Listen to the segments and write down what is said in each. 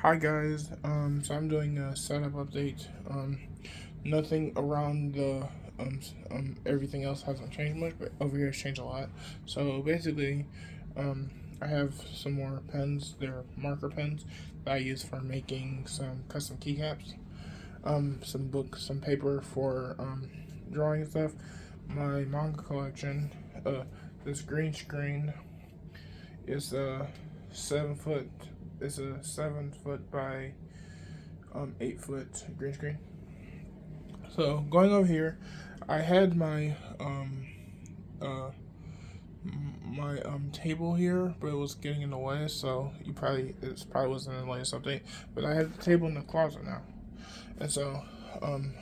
Hi guys, so I'm doing a setup update. Nothing around the everything else hasn't changed much, but over here it's changed a lot. So basically, um, I have some more pens. They're marker pens that I use for making some custom keycaps. Some books, some paper for drawing and stuff. My manga collection. This green screen is a 7 foot. It's a 7 foot by 8 foot green screen. So going over here, I had uh my table here, but it was getting in the way. So it's probably wasn't in the latest update. But I have the table in the closet now, and so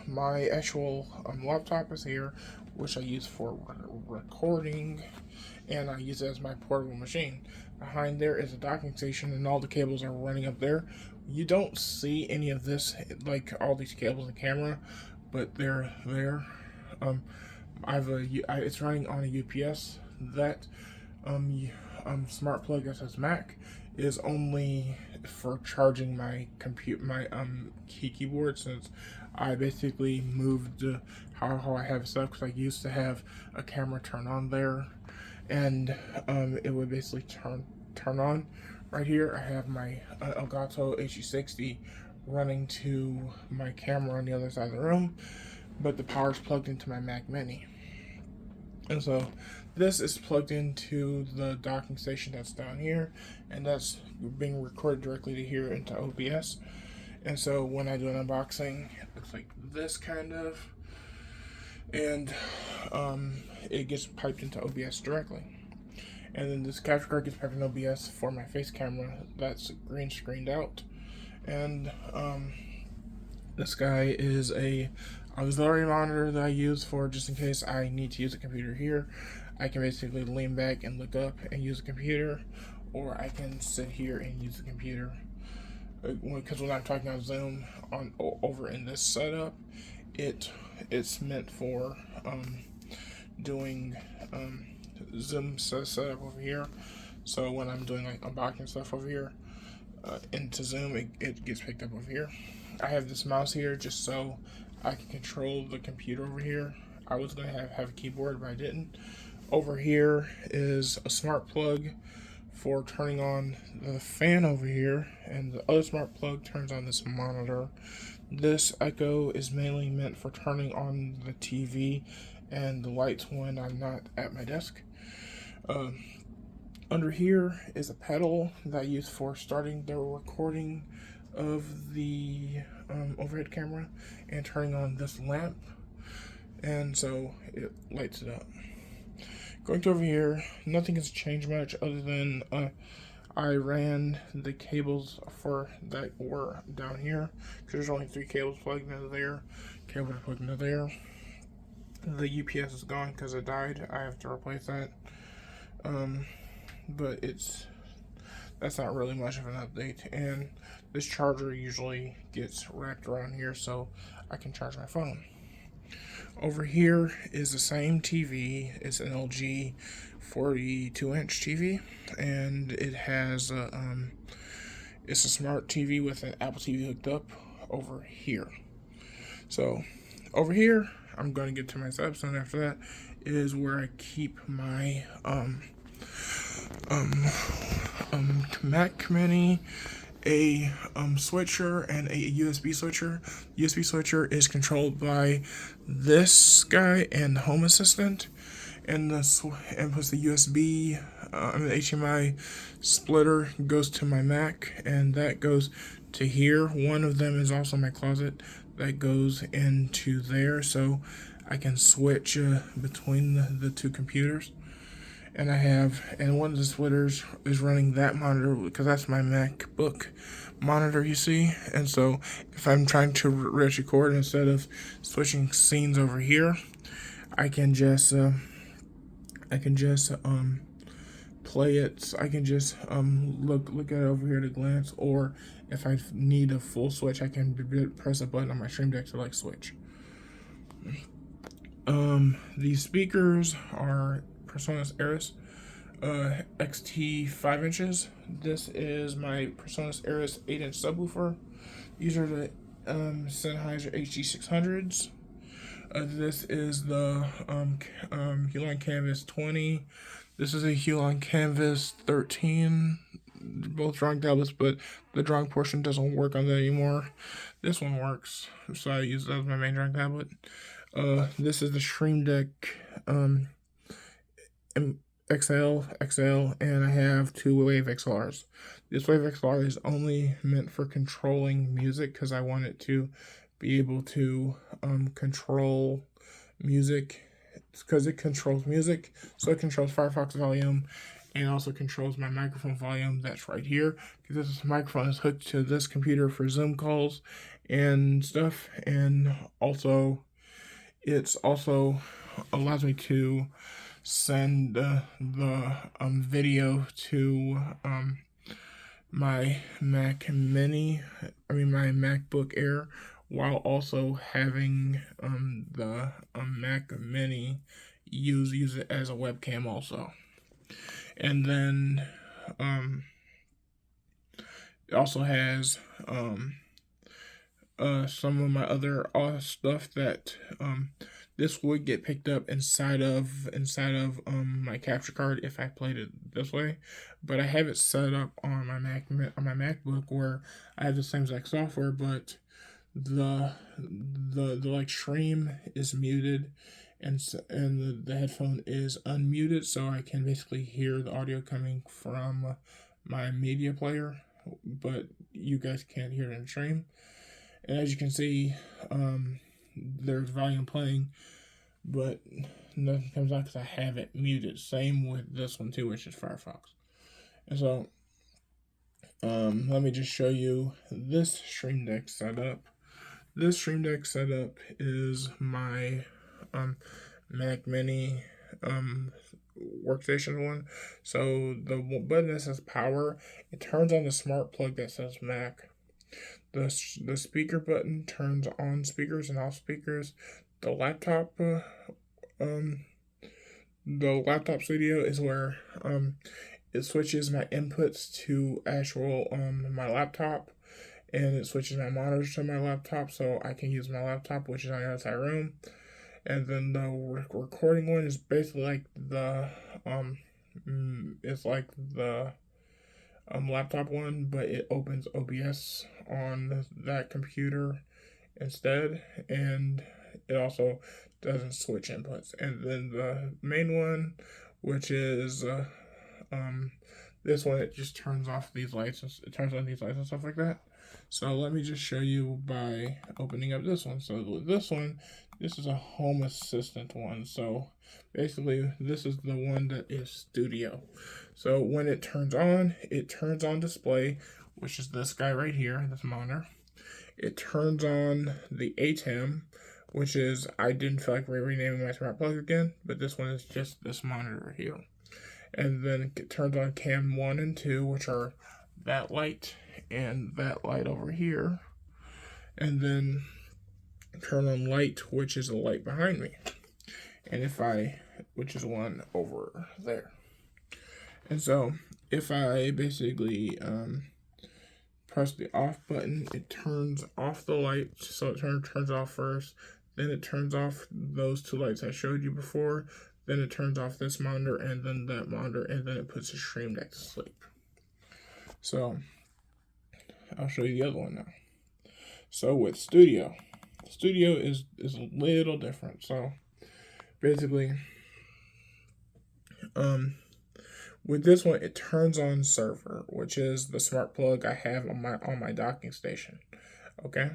my actual laptop is here, which I use for recording, and I use it as my portable machine. Behind there is a docking station, and all the cables are running up there. You don't see any of this, like all these cables in the camera, but they're there. Um, it's running on a UPS. That smart plug that says Mac is only for charging my keyboard, since I basically moved how I have it set up, because I used to have a camera turn on there, and it would basically turn on. Right here I have my Elgato HE60 running to my camera on the other side of the room, but the power's plugged into my Mac Mini. And so this is plugged into the docking station that's down here, and that's being recorded directly to here into OBS. And so when I do an unboxing, it looks like this kind of, and it gets piped into OBS directly. And then this capture card gets piped in OBS for my face camera that's green screened out. And this guy is a auxiliary monitor that I use for just in case I need to use a computer here. I can basically lean back and look up and use a computer, or I can sit here and use the computer. Because when I'm talking on Zoom over in this setup, it's meant for doing Zoom setup over here. So when I'm doing like unboxing stuff over here into Zoom, it gets picked up over here. I have this mouse here just so I can control the computer over here. I was going to have a keyboard, but I didn't. Over here is a smart plug for turning on the fan over here, and the other smart plug turns on this monitor. This Echo is mainly meant for turning on the TV and the lights when I'm not at my desk. Under here is a pedal that I use for starting the recording of the overhead camera and turning on this lamp, and so it lights it up. Going to over here, nothing has changed much other than I ran the cables for that were down here, because there's only 3 cables plugged into there, cables plugged into there. The UPS is gone because it died. I have to replace that. But that's not really much of an update. And this charger usually gets wrapped around here so I can charge my phone. Over here is the same TV. It's an LG 42-inch TV, and it has it's a smart TV with an Apple TV hooked up over here. So over here, I'm going to get to my steps, and after that is where I keep my Mac Mini, a switcher, and a USB switcher. USB switcher is controlled by this guy and the Home Assistant, and plus the USB, the HDMI splitter goes to my Mac, and that goes to here. One of them is also my closet that goes into there, so I can switch between the 2 computers. And one of the splitters is running that monitor, because that's my MacBook monitor, you see. And so if I'm trying to record, instead of switching scenes over here, I can just play it. I can just look at it over here at a glance, or if I need a full switch, I can press a button on my Stream Deck to like switch. These speakers are PreSonus Aeris. XT 5 inches. This is my PreSonus Aeris 8-inch subwoofer. These are the Sennheiser HD600s. This is the Huion Canvas 20. This is a Huion Canvas 13. Both drawing tablets, but the drawing portion doesn't work on that anymore. This one works, so I use that as my main drawing tablet. This is the Stream Deck XL, and I have two Wave XLRs. This Wave XLR is only meant for controlling music because I want it to be able to control music, because it controls music, so it controls Firefox volume and also controls my microphone volume. That's right here, because this microphone is hooked to this computer for Zoom calls and stuff, and also it's also allows me to send the video to my Mac Mini, my MacBook Air, while also having the Mac Mini use it as a webcam also. And then it also has some of my other stuff that this would get picked up inside of my capture card if I played it this way, but I have it set up on my MacBook where I have the same exact software, but the like stream is muted, and the headphone is unmuted, so I can basically hear the audio coming from my media player, but you guys can't hear it in stream. And as you can see, there's volume playing, but nothing comes out because I have it muted. Same with this one too, which is Firefox. And so, let me just show you this Stream Deck setup. This Stream Deck setup is my Mac Mini workstation one. So the button that says power, it turns on the smart plug that says Mac. The speaker button turns on speakers and off speakers. The laptop studio is where it switches my inputs to actual my laptop, and it switches my monitors to my laptop, so I can use my laptop, which is on the outside room. And then the recording one is basically like the laptop one, but it opens OBS on that computer instead, and it also doesn't switch inputs. And then the main one, which is this one, it just turns off these lights, it turns on these lights and stuff like that. So let me just show you by opening up this one. So this one, this is a Home Assistant one. So basically, this is the one that is Studio. So when it turns on display, which is this guy right here, this monitor. It turns on the ATEM, which is, I didn't feel like renaming my smart plug again, but this one is just this monitor here. And then it turns on cam 1 and 2, which are that light and that light over here. And then turn on light, which is the light behind me. And which is one over there. And so if I basically press the off button, it turns off the light. So it turns off first, then it turns off those two lights I showed you before, then it turns off this monitor and then that monitor, and then it puts the Stream Deck to sleep. So I'll show you the other one now. So with Studio is a little different. So basically, with this one, it turns on server, which is the smart plug I have on my docking station. Okay,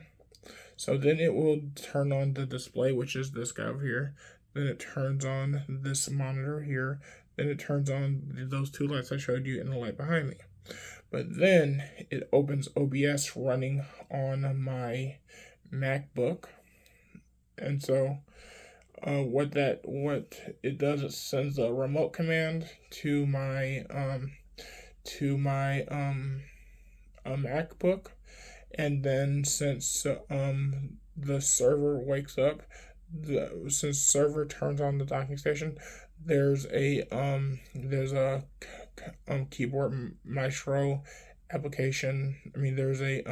so then it will turn on the display, which is this guy over here. Then it turns on this monitor here. Then it turns on those two lights I showed you and the light behind me. But then it opens OBS running on my MacBook, and so what it does, it sends a remote command to my MacBook, and then since the server wakes up, since server turns on the docking station, there's a keyboard maestro application. I mean, there's a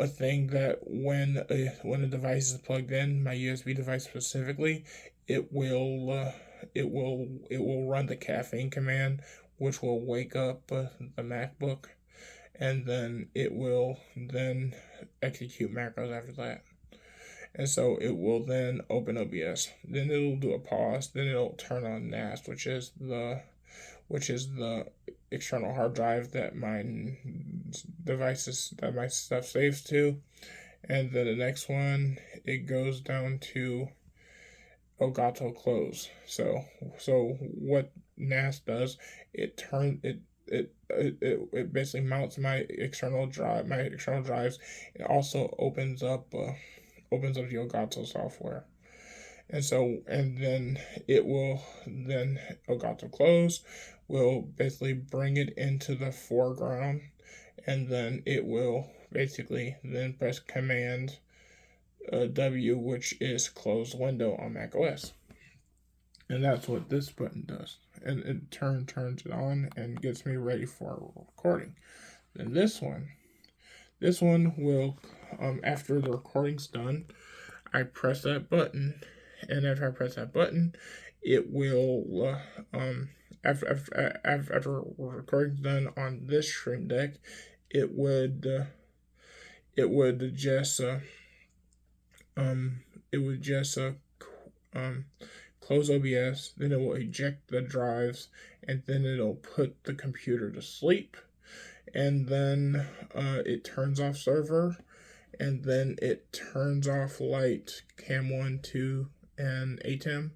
thing that when a device is plugged in, my USB device specifically, it will run the caffeine command, which will wake up the MacBook, and then it will then execute macros after that. And so it will then open OBS. Then it'll do a pause. Then it'll turn on NAS, which is the external hard drive that my stuff saves to. And then the next one, it goes down to Elgato close. So what NAS does, it basically mounts my external drives. It also opens up the Elgato software. And then Elgato close will basically bring it into the foreground, and then it will basically then press Command W, which is close window on Mac OS. And that's what this button does. And it turns it on and gets me ready for recording. Then this one will, after the recording's done, I press that button, and after I press that button, it will, after recording's done on this Stream Deck, it would just close OBS, then it will eject the drives, and then it'll put the computer to sleep, and then it turns off server, and then it turns off light, cam 1, 2, and ATEM,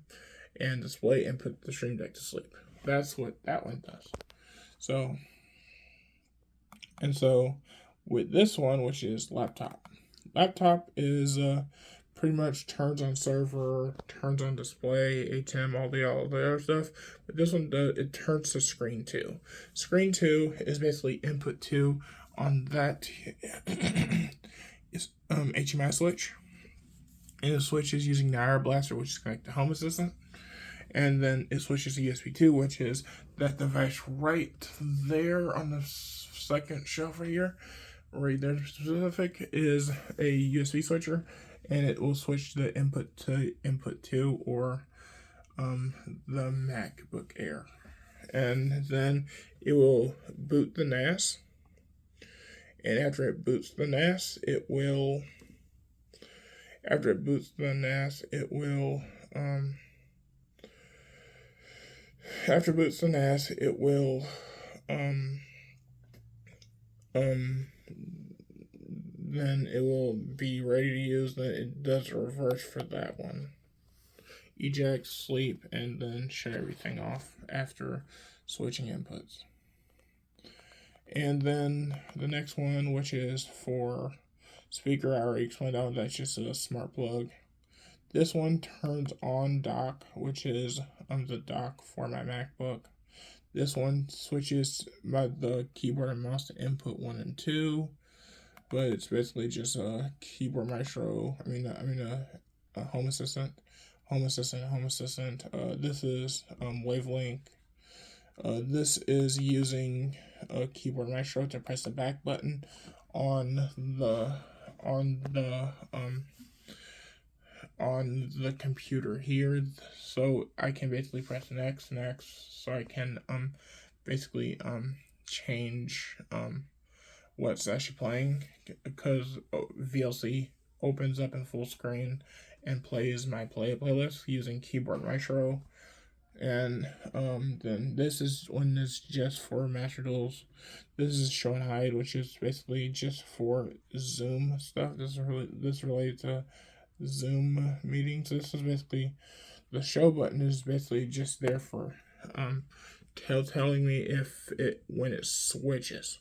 and display, and put the Stream Deck to sleep. That's what that one does. So with this one, which is laptop is pretty much turns on server, turns on display, ATEM, all the other stuff. But this one it turns to screen 2. Screen 2 is basically input 2 on that is HDMI switch. And the switch is using Naira Blaster, which is connected to Home Assistant. And then it switches to USB 2, which is that device right there on the second shelf right here. Right there specific is a USB switcher, and it will switch the input to input 2 or the MacBook Air. And then it will boot the NAS. And after it boots the NAS, it will then it will be ready to use. Then it does a reverse for that one. Eject, sleep, and then shut everything off after switching inputs. And then the next one, which is for speaker, I already explained out, that's just a smart plug. This one turns on dock, which is the dock for my MacBook. This one switches the keyboard and mouse to input 1 and 2, but it's basically just a keyboard maestro. A Home Assistant. This is Wavelength. This is using a keyboard maestro to press the back button on the computer here, so I can basically press next, so I can basically change what's actually playing, because VLC opens up in full screen and plays my playlist using keyboard maestro. And then this is one that's just for Master Tools. This is Show and Hide, which is basically just for Zoom stuff. This is related to Zoom meetings. This is basically, the show button is basically just there for telling me when it switches.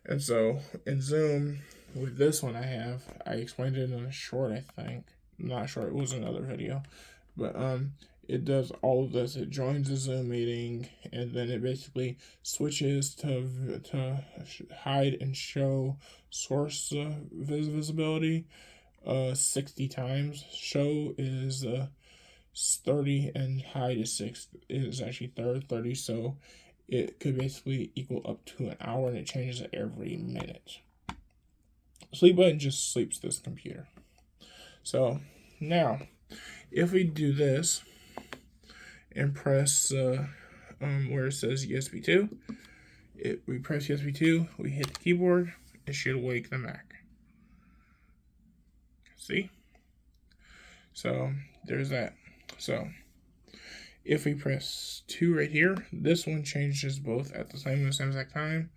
And so in Zoom, with this one I explained it in a short, I think. Not sure, it was another video. But it does all of this. It joins the Zoom meeting, and then it basically switches to hide and show source visibility 60 times. Show is 30 and height is 6 is actually 30, so it could basically equal up to an hour, and it changes every minute. Sleep button just sleeps this computer. So now, if we do this and press where it says USB 2, we press USB 2, we hit the keyboard, it should wake the Mac. See? So there's that. So if we press 2 right here, this one changes both at the same exact time.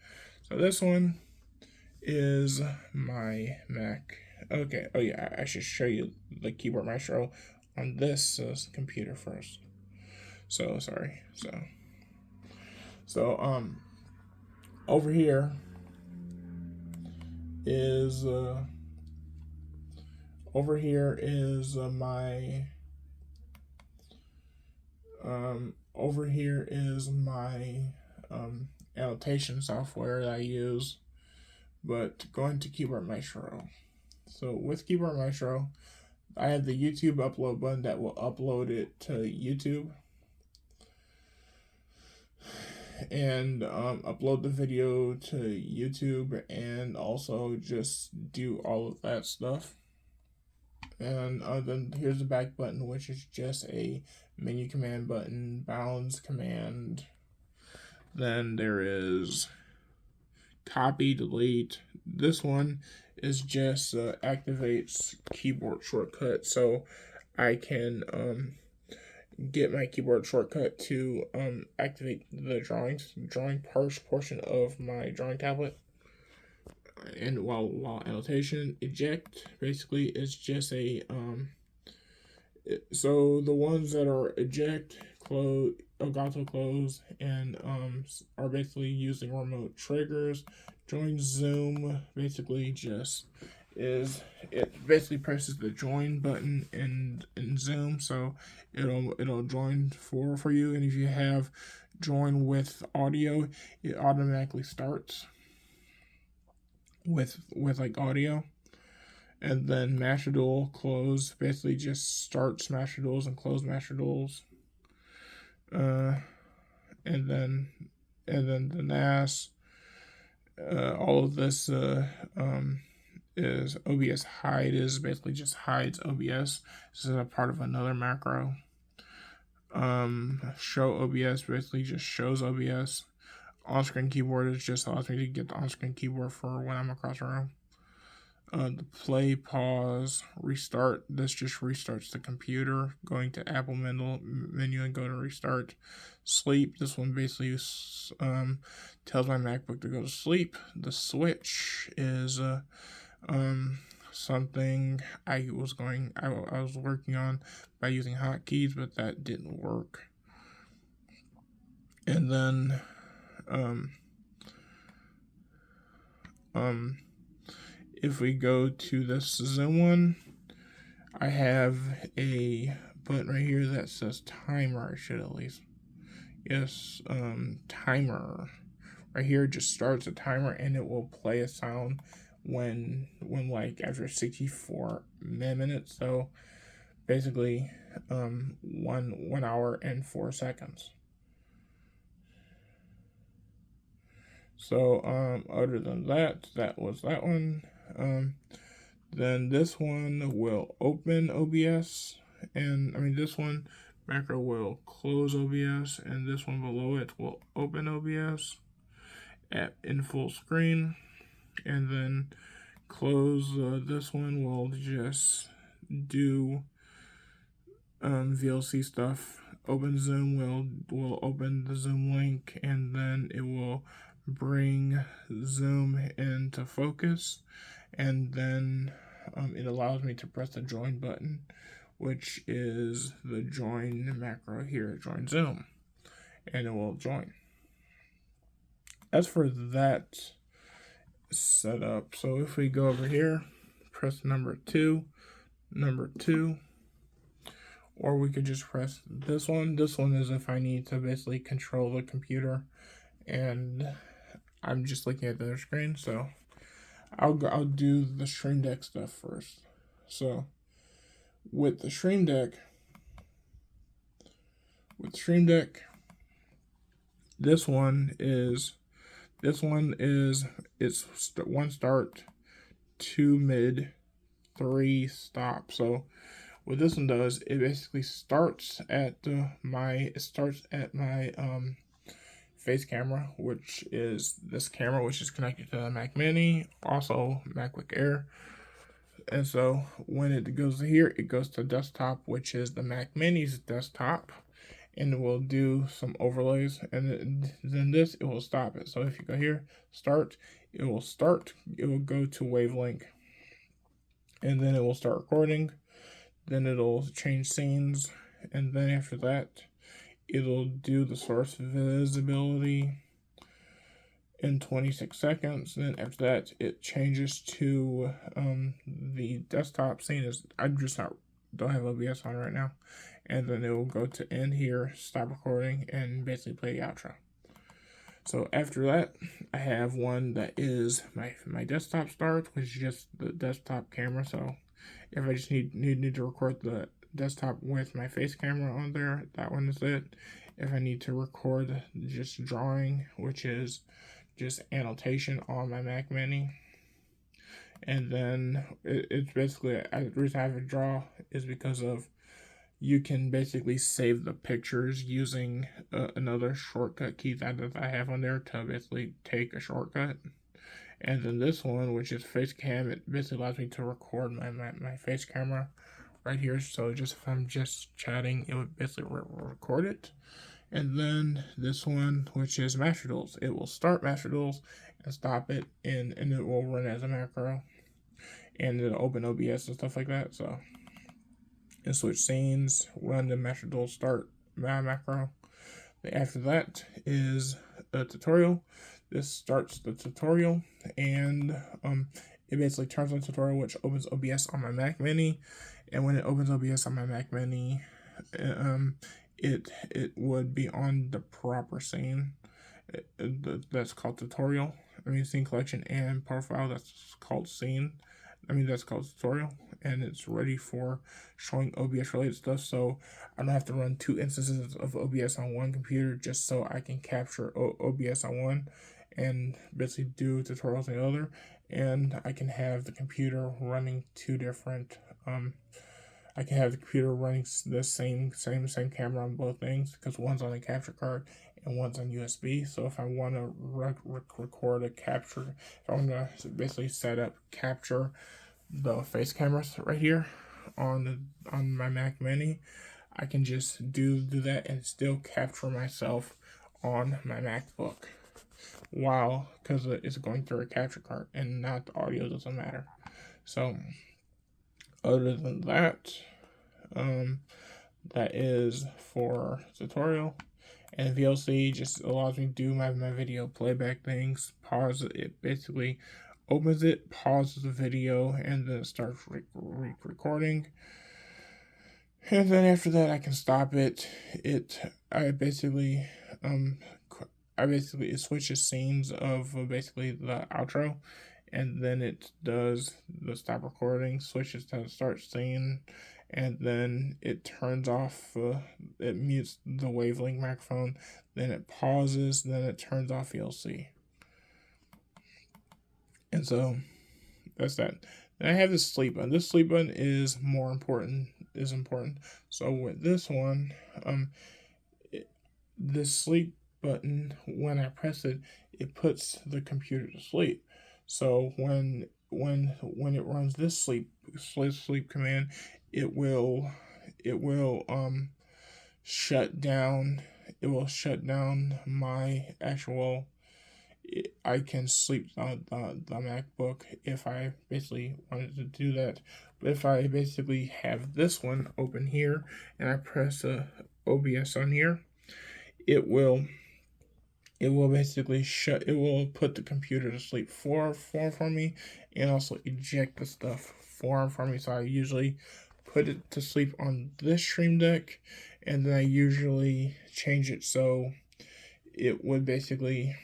So this one is my Mac. Okay, oh yeah, I should show you the Keyboard Maestro on this computer first. So sorry. So over here is my annotation software that I use. But going to Keyboard Maestro. So with Keyboard Maestro, I have the YouTube upload button that will upload it to YouTube and upload the video to YouTube, and also just do all of that stuff. And then here's the back button, which is just a menu command button, balance command. Then there is copy, delete. This one is just activates keyboard shortcut, so I can get my keyboard shortcut to activate the drawing portion of my drawing tablet. And while annotation, eject basically is just a so the ones that are eject, close, Elgato close, and are basically using remote triggers. Join Zoom basically just is, it basically presses the join button in Zoom, so it'll join for you. And if you have join with audio, it automatically starts with like audio. And then Master Duel close basically just starts Master Duels and close Master Duels. And then the NAS. All of this is OBS hide, is basically just hides OBS. This is a part of another macro. Show OBS basically just shows OBS. On-screen keyboard is just allows me to get the on-screen keyboard for when I'm across the room. The play, pause, restart, this just restarts the computer. Going to Apple menu and go to restart. Sleep, this one basically tells my MacBook to go to sleep. The switch is something I was working on by using hotkeys, but that didn't work. And then if we go to this Zoom one, I have a button right here that says timer. I should at least. Yes, timer. Right here just starts a timer, and it will play a sound when like after 64 minutes. So basically 1 hour and 4 seconds. So other than that, that was that one. Then this one will open OBS, and this one macro will close OBS, and this one below it will open OBS in full screen, and then close this one will just do VLC stuff. Open Zoom will open the Zoom link, and then it will bring Zoom into focus, and then it allows me to press the join button, which is the join macro here, join Zoom, and it will join. As for that setup, so if we go over here, press number two, or we could just press this one. This one is if I need to basically control the computer, and I'm just looking at the other screen, so I'll do the Stream Deck stuff first. So with the Stream Deck, with Stream Deck, this one is it's 1 start, 2 mid, 3 stop. So what this one does, it basically starts at my face camera, which is this camera, which is connected to the Mac Mini, also MacBook Air. And so when it goes here, it goes to desktop, which is the Mac Mini's desktop, and it will do some overlays, and then this, it will stop it. So if you go here, start, it will go to wavelength, and then it will start recording, then it'll change scenes, and then after that, it'll do the source visibility in 26 seconds. Then after that, it changes to the desktop scene. I just don't have OBS on right now, and then it will go to end here, stop recording, and basically play the outro. So after that, I have one that is my desktop start, which is just the desktop camera. So if I just need to record the desktop with my face camera on there, that one is it. If I need to record just drawing, which is just annotation on my Mac Mini, and then it's basically, the reason I have it draw is because of you can basically save the pictures using another shortcut key that I have on there to basically take a shortcut. And then this one, which is face cam, it basically allows me to record my face camera right here. So just if I'm just chatting, it would basically record it. And then this one, which is Master Duels, it will start Master Duels and stop it, and it will run as a macro, and it'll open OBS and stuff like that. So, and switch scenes, run the Master Duels start macro. Then after that is a tutorial. This starts the tutorial, and it basically turns on tutorial, which opens OBS on my Mac Mini. And when it opens OBS on my Mac Mini, it would be on the proper scene. That's called tutorial. Scene collection and profile, that's called scene. That's called tutorial, and it's ready for showing OBS related stuff. So I don't have to run 2 instances of OBS on one computer just so I can capture OBS on one and basically do tutorials on the other. And I can have the computer running 2 different I can have the computer running the same camera on both things, because one's on a capture card and one's on USB. So if I want to record a capture, if I want to basically set up capture the face cameras right here on my Mac Mini, I can just do that and still capture myself on my MacBook, because it's going through a capture card and not the audio doesn't matter. So other than that, that is for tutorial. And VLC just allows me to do my video playback things. Pause it, basically opens it, pauses the video, and then it starts recording. And then after that, I can stop it. It switches scenes of basically the outro, and then it does the stop recording, switches to the start scene, and then it turns off, it mutes the wavelength microphone, then it pauses, then it turns off VLC. And so that's that. Then I have this sleep button. This sleep button is important. So with this one, this sleep button, when I press it, it puts the computer to sleep. So when it runs this sleep command, it will shut down my actual. I can sleep on the MacBook if I basically wanted to do that. But if I basically have this one open here and I press OBS on here, it will basically it will put the computer to sleep for me, and also eject the stuff for me. So I usually put it to sleep on this Stream Deck, and then I usually change it so it would basically,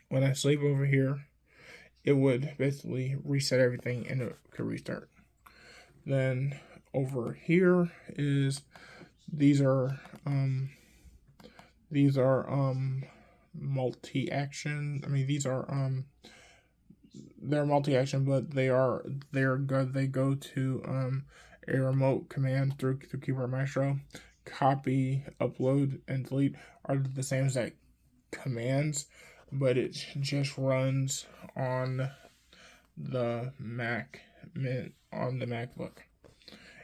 when I sleep over here, it would basically reset everything and it could restart. Then over here is these are multi-action. I mean, these are they're multi-action, but they're good. They go to a remote command through Keyboard Maestro. Copy, upload, and delete are the same exact commands, but it just runs on the on the MacBook.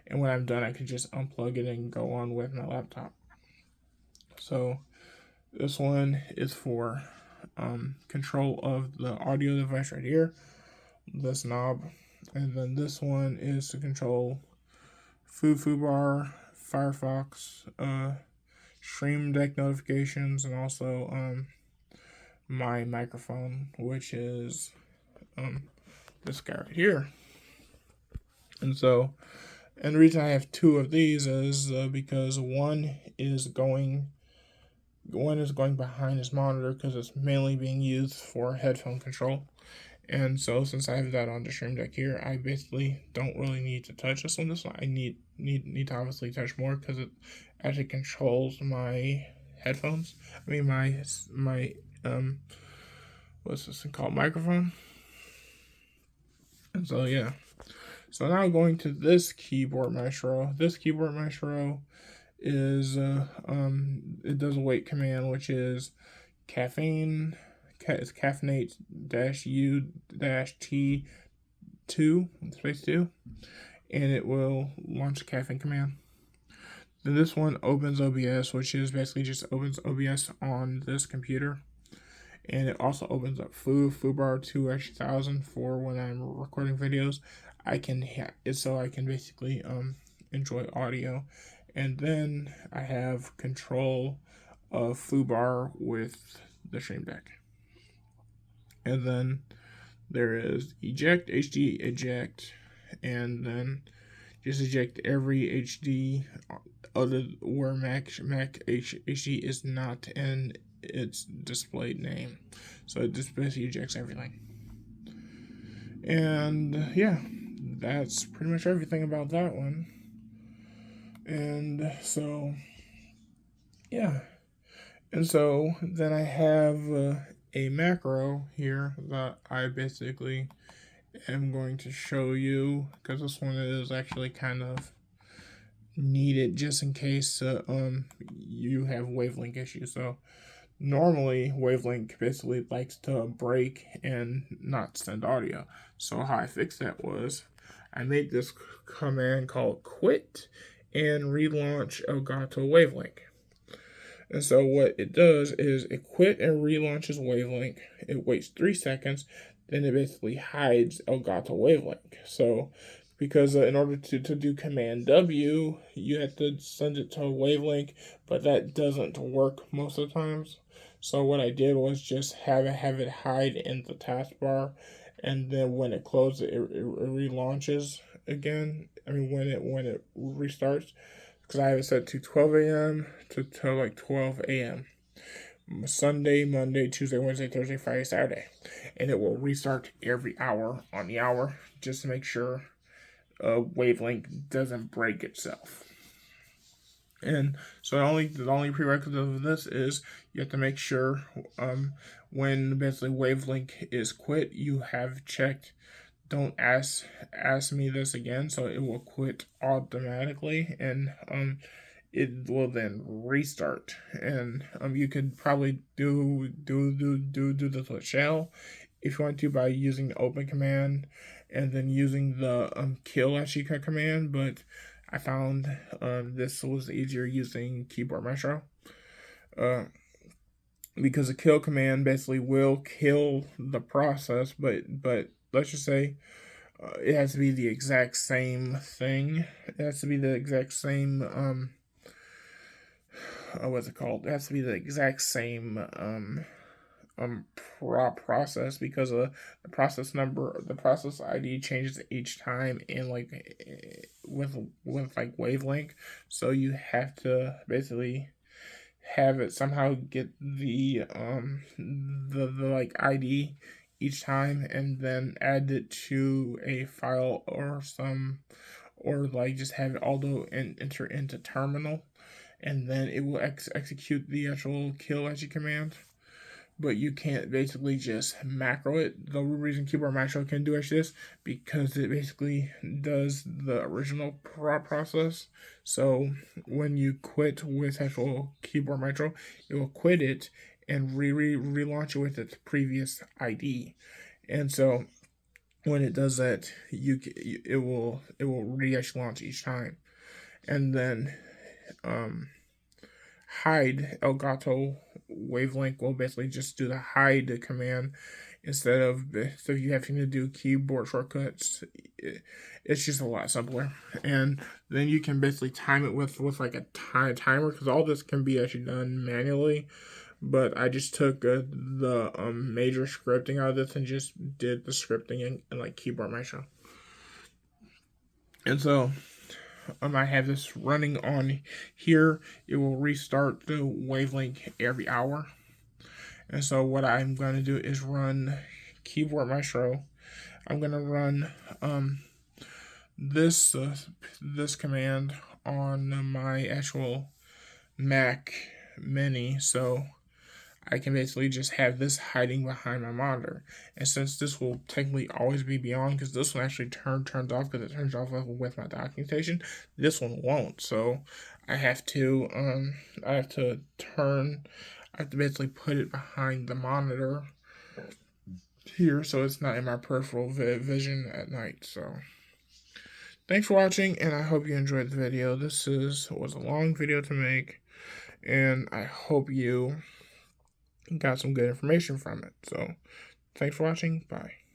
And when I'm done, I can just unplug it and go on with my laptop. So this one is for control of the audio device right here, this knob, and then this one is to control foobar, Firefox, Stream Deck notifications, and also my microphone, which is this guy right here. And so, and the reason I have two of these is because one is going behind this monitor because it's mainly being used for headphone control. And so since I have that on the Stream Deck here, I basically don't really need to touch this one. This one I need to obviously touch more because it actually controls my headphones. I mean my what's this thing called, microphone. And so yeah. So now going to this Keyboard Maestro. This Keyboard Maestro is it does a wait command, which is caffeinate -U-T2 space 2, and it will launch the caffeine command. Then this one opens OBS, which is basically just opens OBS on this computer, and it also opens up foobar 2000 for when I'm recording videos. I can basically enjoy audio. And then I have control of foobar with the Stream Deck. And then there is eject, HD eject, and then just eject every HD other where Mac HD is not in its displayed name. So it just basically ejects everything. And yeah, that's pretty much everything about that one. And so, yeah. And so then I have a macro here that I basically am going to show you, because this one is actually kind of needed just in case you have wavelength issues. So normally wavelength basically likes to break and not send audio. So how I fixed that was I made this command called quit and relaunch Elgato Wavelink. And so what it does is it quit and relaunches Wavelink. It waits 3 seconds, then it basically hides Elgato Wavelink. So because in order to do Command W, you have to send it to a Wavelink, but that doesn't work most of the times. So what I did was just have it hide in the taskbar, and then when it closes, it relaunches again. I mean, when it restarts, because I have it set to 12 a.m. to like 12 a.m. Sunday, Monday, Tuesday, Wednesday, Thursday, Friday, Saturday, and it will restart every hour on the hour just to make sure Wavelink doesn't break itself. And so the only prerequisite of this is you have to make sure when basically Wavelink is quit, you have checked don't ask me this again, so it will quit automatically, and it will then restart. And you could probably do this with shell if you want to by using the open command and then using the kill actually command, but I found this was easier using Keyboard Maestro. Because the kill command basically will kill the process, but let's just say it has to be the exact same thing. It has to be the exact same what's it called? It has to be the exact same process, because the process number, the process ID changes each time in like with like Wavelink. So you have to basically have it somehow get the like ID each time and then add it to a file or like just have it auto enter into terminal. and then it will execute the actual kill as you command. But you can't basically just macro it. The reason keyboard macro can do actually this because it basically does the original process. So when you quit with actual keyboard macro, it will quit it and relaunch it with its previous ID. And so when it does that, it will actually launch each time, and then hide Elgato Wavelink will basically just do the hide command instead of you having to do keyboard shortcuts. It's just a lot simpler, and then you can basically time it with like a timer, because all this can be actually done manually. But I just took the major scripting out of this and just did the scripting in like keyboard macro. And so I have this running on here. It will restart the Wavelink every hour. And so what I'm going to do is run keyboard macro. I'm going to run this command on my actual Mac Mini. So I can basically just have this hiding behind my monitor. And since this will technically always be beyond, because this one actually turns off because it turns off with my docking station, this one won't. So I have to basically put it behind the monitor here, so it's not in my peripheral vision at night. So thanks for watching, and I hope you enjoyed the video. This was a long video to make, and I hope you got some good information from it. So thanks for watching. Bye.